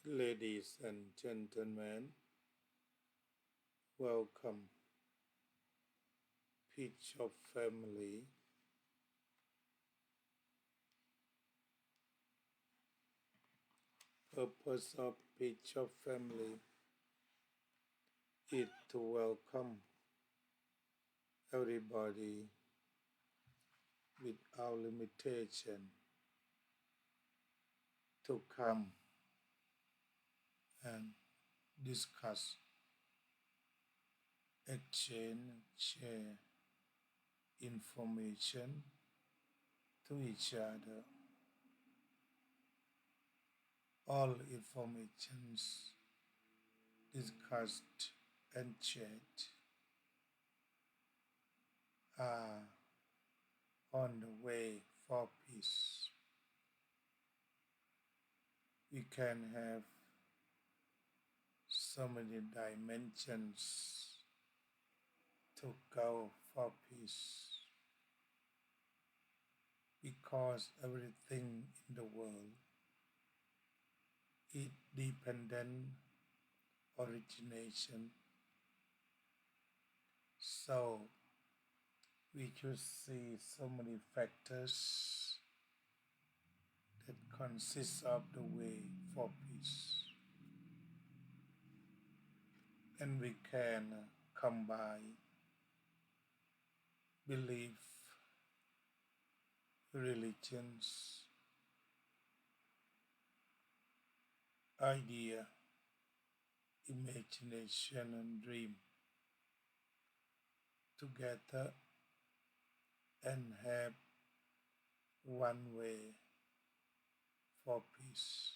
Ladies and gentlemen, welcome. Peace of family. Purpose of Peace of family is to welcome everybody without limitation to come and discuss, exchange, share information to each other. All informations discussed and shared are on the way for peace. We can have so many dimensions to go for peace because everything in the world is dependent origination. So we should see so many factors that consist of the way for peace. And we can combine belief, religions, idea, imagination and dream together and have one way for peace.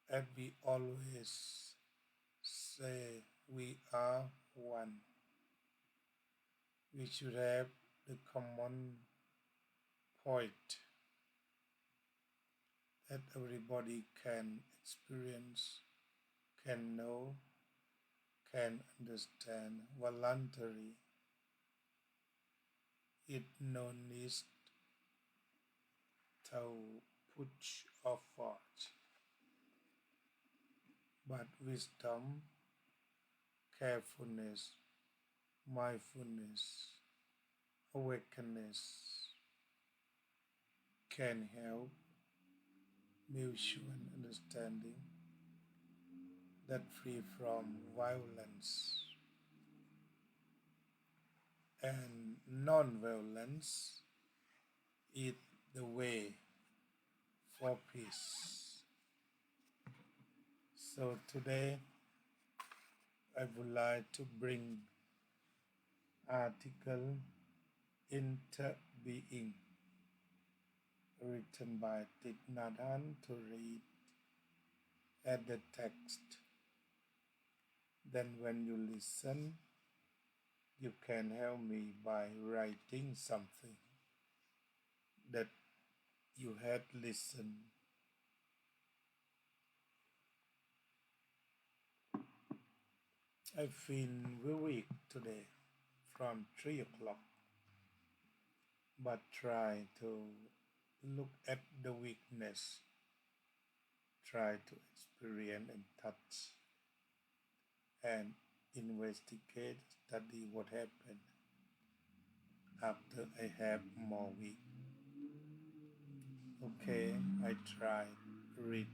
And we always say we are one. We should have the common point that everybody can experience, can know, can understand voluntarily. It no need to push or force, but wisdom, carefulness, mindfulness, awareness can help mutual understanding that free from violence and non-violence is the way for peace. So today I would like to bring article Interbeing written by Thich Nhat Hanh to read at the text. Then when you listen, you can help me by writing something that you had listened. I feel very weak today from 3 o'clock, but try to look at the weakness, try to experience and touch and investigate, study what happened after I have more week. Okay, I tried reading.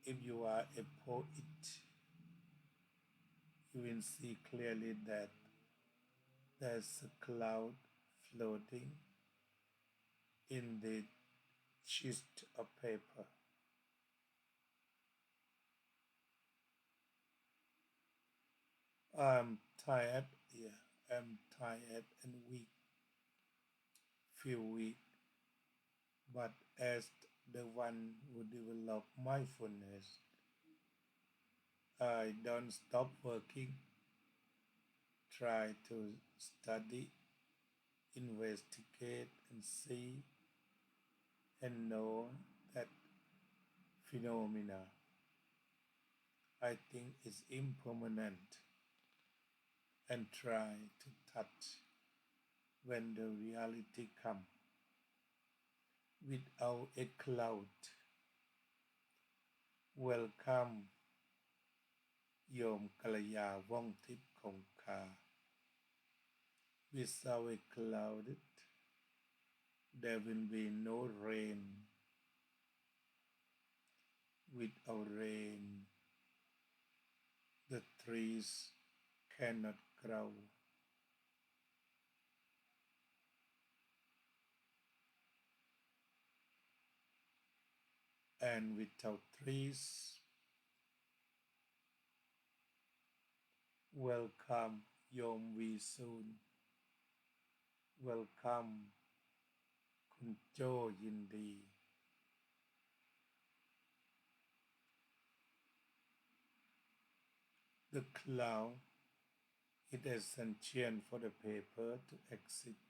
If you are a poet, you will see clearly that there's a cloud floating in the sheet of paper. I'm tired and weak, feel weak, but as the one who develop mindfulness, I don't stop working, try to study, investigate and see and know that phenomena I think is impermanent and try to touch when the reality comes without a cloud Welcome โยมกัลยาว่องทิพย์คงคา Without a cloud there will be no rain without rain the trees cannot grow and without trees welcome โยมวีซูน welcome คุณโจยินดี The cloud it is sentient for the paper to exit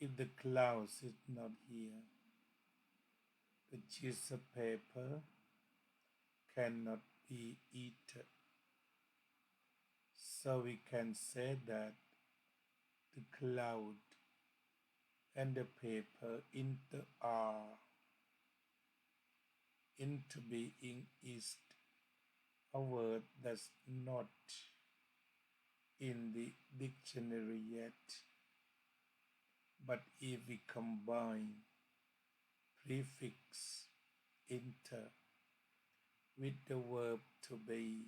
if the cloud is not here the piece of paper cannot be eaten so we can say that the cloud and the paper into being is a word that's not in the dictionary yet but if we combine prefix inter with the verb to be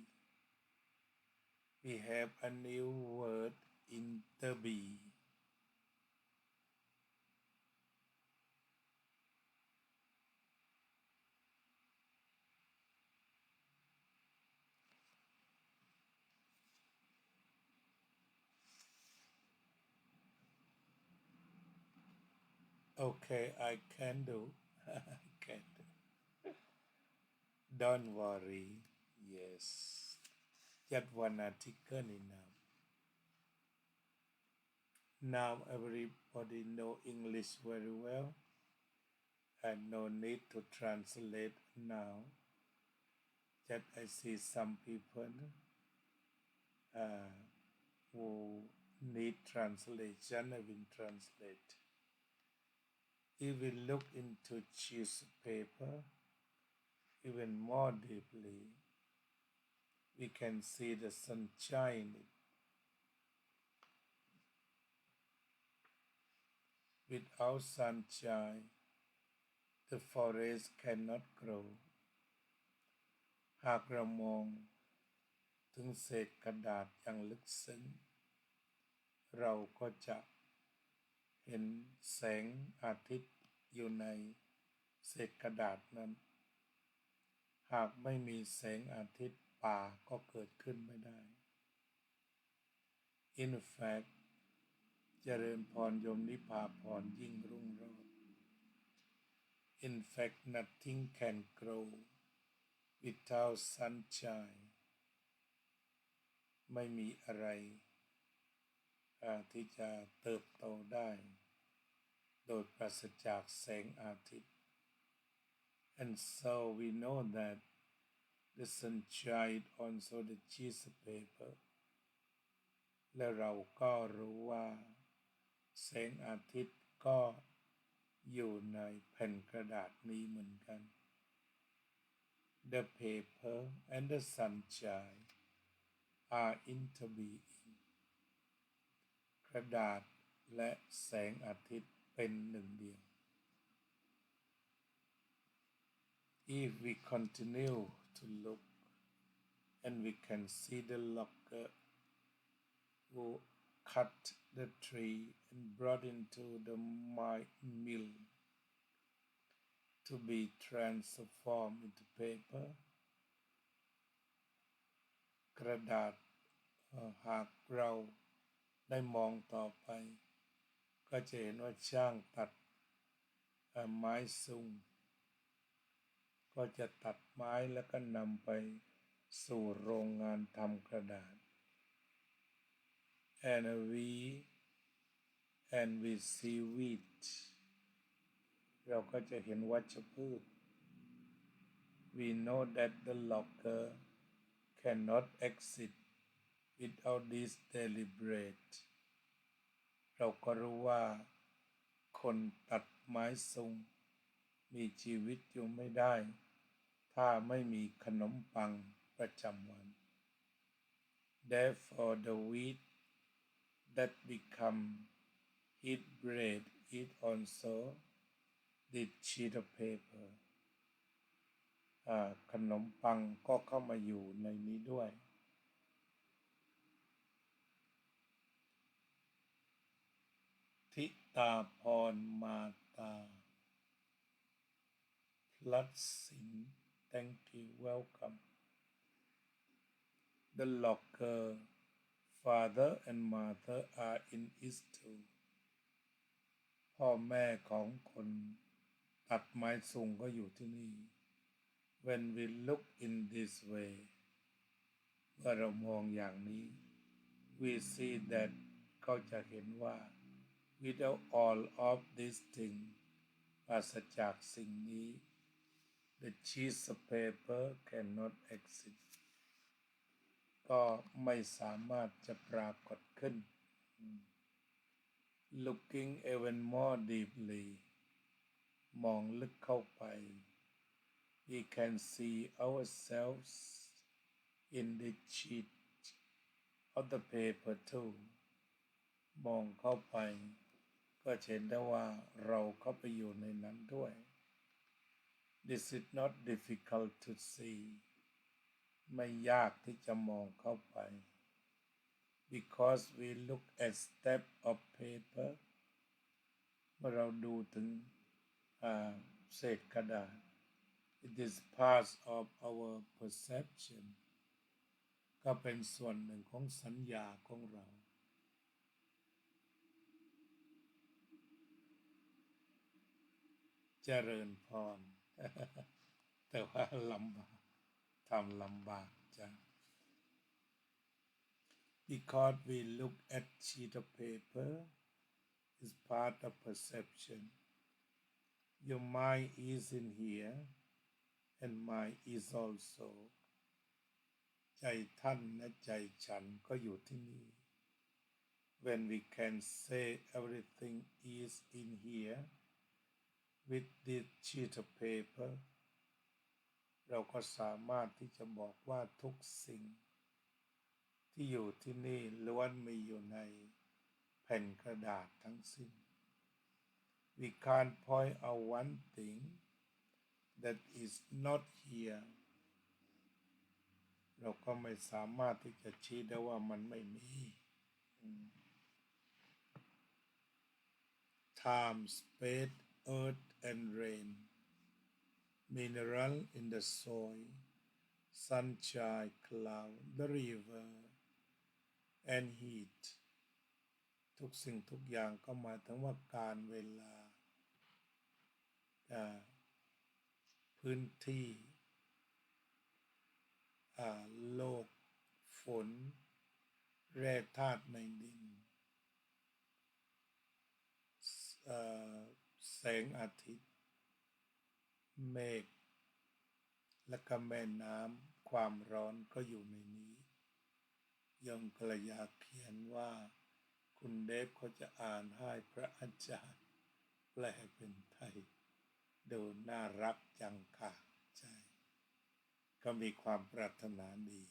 we have a new word interbe Okay, I can do. I can do. Don't worry. Yes. Just one article enough. Now everybody know English very well, and no need to translate now. Just I see some people who need translation. I will translate. If we look into piece of paper even more deeply, we can see the sunshine. Without sunshine, the forest cannot grow. หากเรามองถึงเศษกระดาษอย่างลึกซึ้งเราก็จะเห็นแสงอาทิตย์อยู่ในเศษกระดาษนั้นหากไม่มีแสงอาทิตย์ป่าก็เกิดขึ้นไม่ได้ In fact เจริญพรโยมนิพาพรยิ่งรุ่งโรจน์ In fact nothing can grow without sunshine ไม่มีอะไรที่จะเติบโตได้โดยปราศจากแสงอาทิตย์ And so we know that the sunshine also the piece of paper และเราก็รู้ว่าแสงอาทิตย์ก็อยู่ในแผ่นกระดาษนี้เหมือนกัน The paper and the sunshine are interbeing กระดาษและแสงอาทิตย์เป็นหนึ่งเดียว If we continue to look and we can see the logger who cut the tree and brought into the mill to be transformed into paper กระดาษหากเราได้มองต่อไปก็จะเห็นว่าช่างตัดไม้ซุงก็จะตัดไม้แล้วก็นำไปสู่โรงงานทำกระดาษ and we see wheat เราก็จะเห็นวัชพืช We know that the logger cannot exit without this deliberate เราก็รู้ว่าคนตัดไม้ซุงมีชีวิตอยู่ไม่ได้ ถ้าไม่มีขนมปังประจำวัน Therefore the wheat that become wheat bread is also this sheet of paper ขนมปังก็เข้ามาอยู่ในนี้ด้วยทิตาพรมาตาพลัดสิน Thank you welcome The logger father and mother are in it too พ่อแม่ของคนตัดไม้สูงก็อยู่ที่นี่ When we look in this way เมื่อเรามองอย่างนี้ we see that ก็จะเห็นว่า without all of these things ปราศจากสิ่งนี้ the sheet of paper cannot exist ก็ไม่สามารถจะปรากฏขึ้น Looking even more deeply มองลึกเข้าไป we can see ourselves in the sheet of the paper too มองเข้าไปก็เห็นได้ว่าเราเข้าไปอยู่ในนั้นด้วย This is not difficult to see ไม่ยากที่จะมองเข้าไป because we look at step of paper เมื่อเราดูถึงเศษกระดาษ it is part of our perception ก็เป็นส่วนหนึ่งของสัญญาของเราเจริญพร แต่ว่าลำบากทำลำบากจัง Because we look at sheet of paper is part of perception Your mind is in here and mine is also ใจท่านและใจฉันก็อยู่ที่นี่ When we can say everything is in here with this sheet of paper เราก็สามารถที่จะบอกว่าทุกสิ่งที่อยู่ที่นี่ล้วนมีอยู่ในแผ่นกระดาษทั้งสิ้น We can't point out one thing that is not here เราก็ไม่สามารถที่จะชี้ได้ว่ามันไม่มี Time, space, earth and rain mineral in the soil sunshine cloud the river and heat ทุกสิ่งทุกอย่างก็หมายถึงว่าการเวลาพื้นที่โลกฝนแร่ธาตุในดินแสงอาทิตย์เมฆและก็แม่น้ำความร้อนก็อยู่ในนี้ยมกระยาเขียนว่าคุณเดฟเขาจะอ่านให้พระอาจารย์แปลเป็นไทยดูน่ารักจังค่ะใช่ก็มีความปรารถนาดี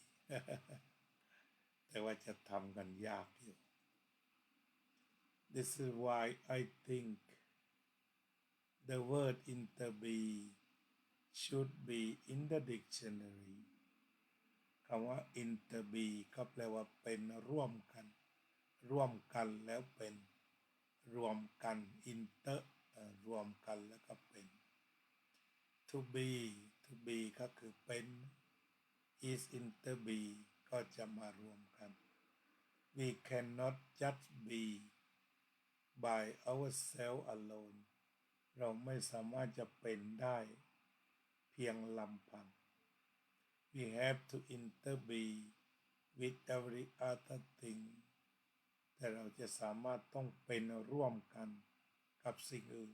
แต่ว่าจะทำกันยากอยู่ This is why I think the word interbe should be in the dictionary คำว่า interbe ก็แปลว่าเป็นร่วมกันแล้วเป็นรวมกัน inter รวมกันแล้วก็เป็น to be ก็คือเป็น is interbe ก็จะมารวมกัน we cannot just be by ourselves alone เราไม่สามารถจะเป็นได้เพียงลำพัง we have to interbe with every other thing แต่เราจะสามารถต้องเป็นร่วมกันกับสิ่งอื่น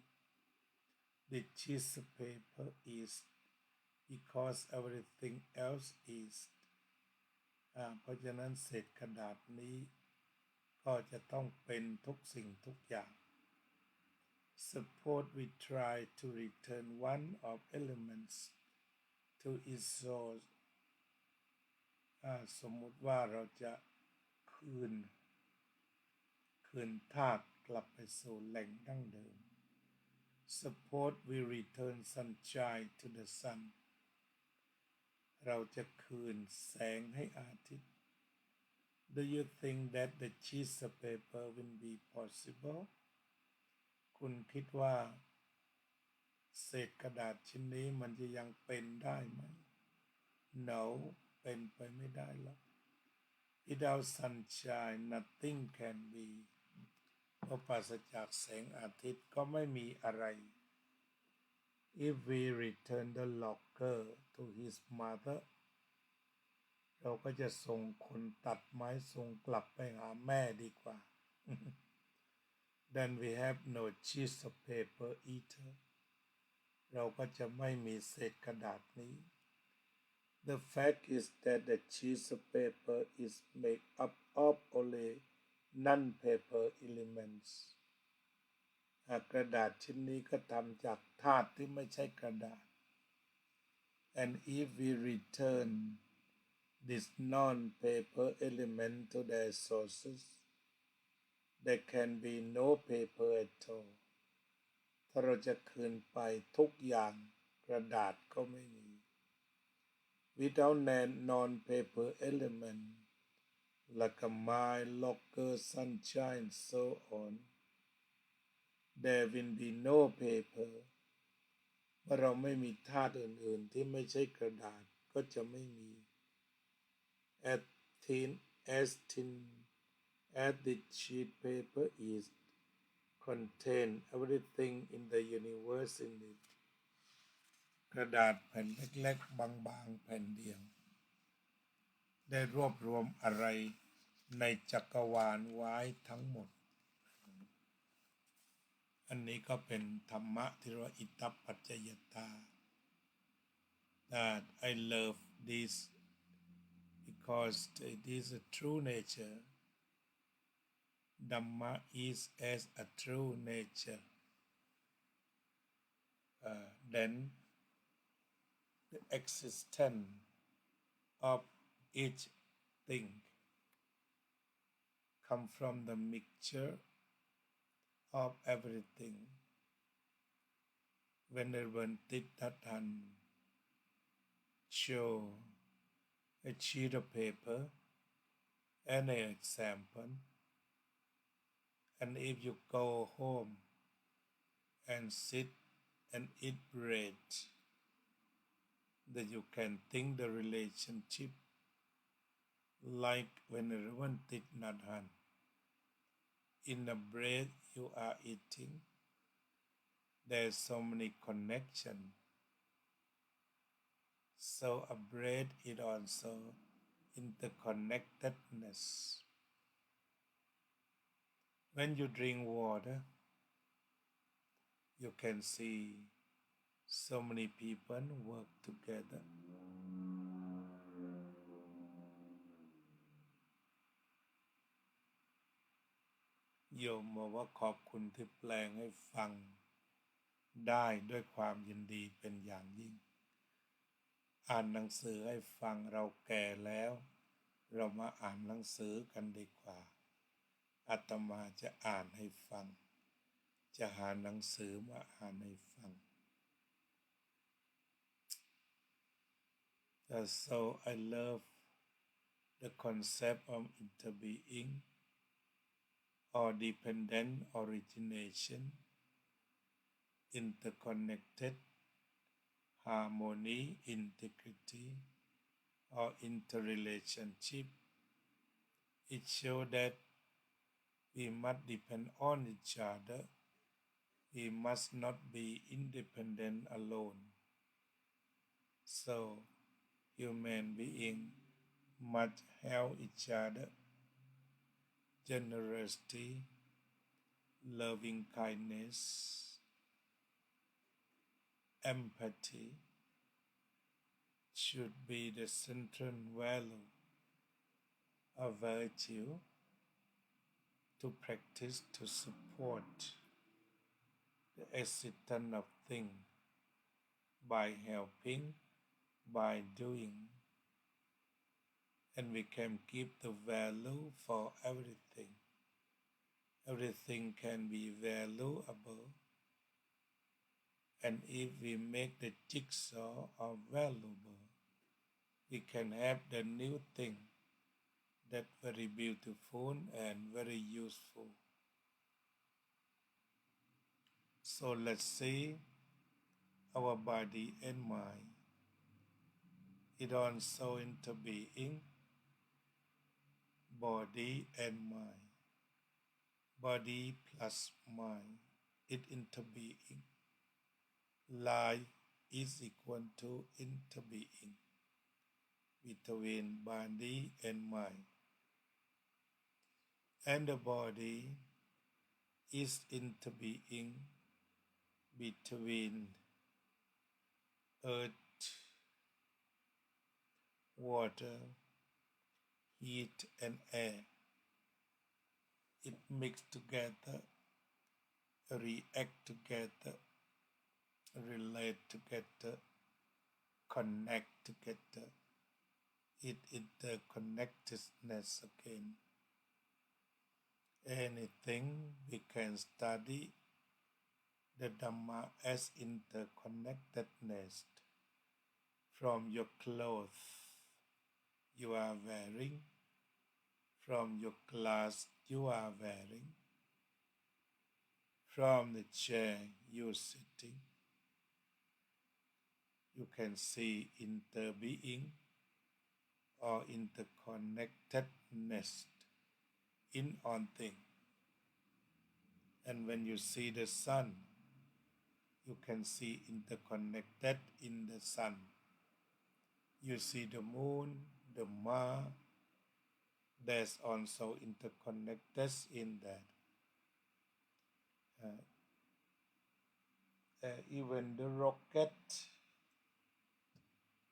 The sheet of paper is because everything else is เพราะฉะนั้นเศษกระดาษนี้ก็จะต้องเป็นทุกสิ่งทุกอย่าง Suppose we try to return one of elements to its source สมมุติว่าเราจะคืนธาตุกลับไปสู่แหล่งดั้งเดิม Suppose we return sunshine to the sun เราจะคืนแสงให้อาทิตย์ Do you think that the sheet of paper will be possible คุณคิดว่าเศษกระดาษชิ้นนี้มันจะยังเป็นได้ไหม No เป็นไปไม่ได้หรอก Without sunshine nothing can be เพราะปราศจากแสงอาทิตย์ก็ไม่มีอะไร If we return the logger to his mother เราก็จะส่งคนตัดไม้ส่งกลับไปหาแม่ดีกว่า Then we have no sheet of paper either เราก็จะไม่มีเศษกระดาษนี้ The fact is that the sheet of paper is made up of only non-paper elements กระดาษชิ้นนี้ก็ทำจากธาตุที่ไม่ใช่กระดาษ And if we return this non-paper element to their sources there can be no paper at all ถ้าเราจะคืนไปทุกอย่างกระดาษก็ไม่มี Without non-paper element like a mind, logger, sunshine, so on there will be no paper เมื่อเราไม่มีธาตุอื่นๆที่ไม่ใช่กระดาษก็จะไม่มี as the sheet paper is contain everything in the universe in it กระดาษแผ่นเล็กๆบางๆแผ่นเดียวได้รวบรวมอะไรในจักรวาลไว้ทั้งหมดอันนี้ก็เป็นธรรมะที่เรียกว่าอิตตปัจจยตา that I love this because it is a true nature Dhamma is as a true nature then the existence of each thing come from the mixture of everything Venerable Thich show a sheet of paper and an example and if you go home and sit and eat bread that you can think the relationship like Venerable Thich in the bread you are eating there's so many connections so a bread is also interconnectedness when you drink water you can see so many people work togetherโยมบอกว่าขอบคุณที่แปลงให้ฟังได้ด้วยความยินดีเป็นอย่างยิ่งอ่านหนังสือให้ฟังเราแก่แล้วเรามาอ่านหนังสือกันดีกว่าอาตมาจะอ่านให้ฟังจะหาหนังสือมาอ่านให้ฟัง So I love the concept of interbeing or dependent origination interconnected harmony integrity or interrelationship it shows that we must depend on each other we must not be independent alone so human beings must help each other generosity loving kindness empathy should be the central value of virtue to practice to support the existence of things by helping by doing, and we can give the value for everything. Everything can be valuable, and if we make the jigsaw valuable, we can have the new thing that very beautiful and very useful. So let's see our body and mind. It also into being, body and mind. Body plus mind, it into being. Life is equal to into being between body and mind. And the body is into being between earth, water, heat and air. It mix together, react together, relate together, connect together. It interconnectedness again. Anything we can study the Dhamma as interconnectedness. From your clothes you are wearing, from your glass you are wearing, from the chair you're sitting, you can see interbeing or interconnectedness in on thing. And when you see the sun, you can see interconnected in the sun. You see the moon, the Mars, there's also interconnected in that. Even the rocket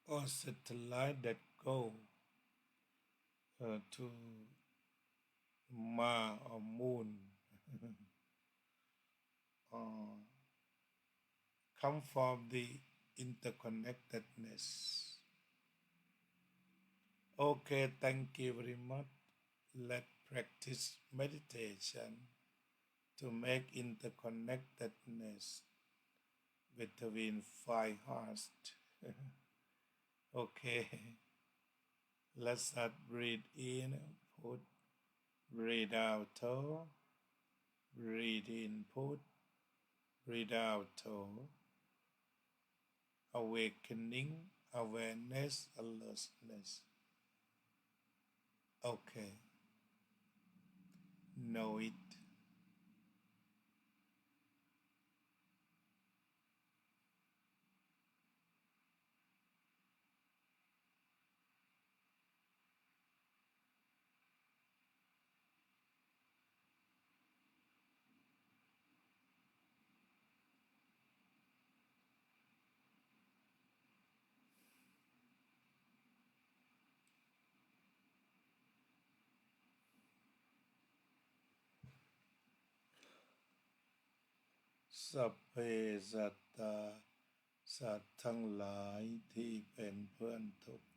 or satellite that go to Mars or moon come from the interconnectedness. Okay, thank you very much. Let's practice meditation to make interconnectedness between five hearts. Okay, let's start. Breathe in, put, breathe out, toe, breathe in, put, breathe out, toe. Awakening, awareness, alertness. Okay, know it.สัพเพสัตตาสัตว์ทั้งหลายที่เป็นเพื่อนทุกข์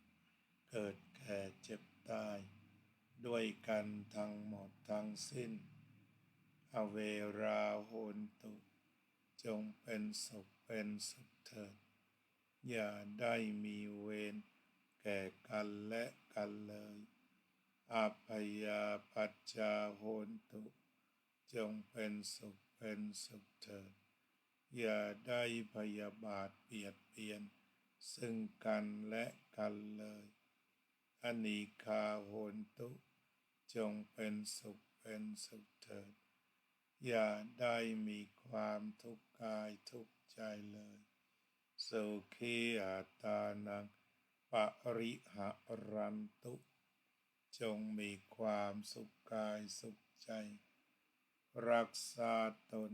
เกิดแก่เจ็บตายด้วยกันทั้งหมดทั้งสิ้นอเวราโหนตุจงเป็นสุขเป็นสุขเถิดอย่าได้มีเวรแก่กันและกันเลยอาพยาปัจจาโหนตุจงเป็นสุขเป็นสุขเถิดอย่าได้พยาบาทเบียดเบียนซึ่งกันและกันเลยอนีฆาโหนตุจงเป็นสุขเป็นสุขเถิดอย่าได้มีความทุกข์กายทุกข์ใจเลยสุขีอัตตานังปริหารันตุจงมีความสุขกายสุขใจรักษาตน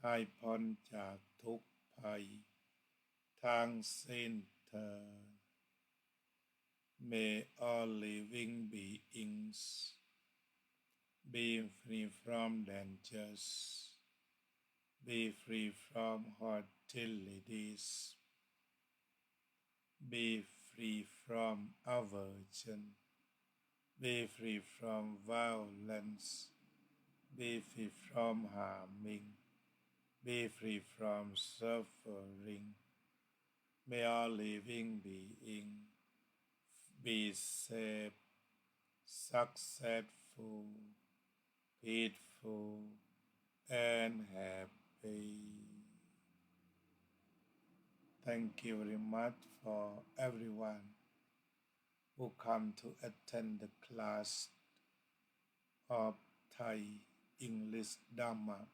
ให้พ้นจากทุกข์ภัยทั้งสิ้นเถิด May all living beings be free from dangers, be free from hostilities, be free from aversion, be free from violence, be free from harming, be free from suffering. May all living beings be safe, successful, peaceful, and happy. Thank you very much for everyone who come to attend the class of Thai English Dhamma.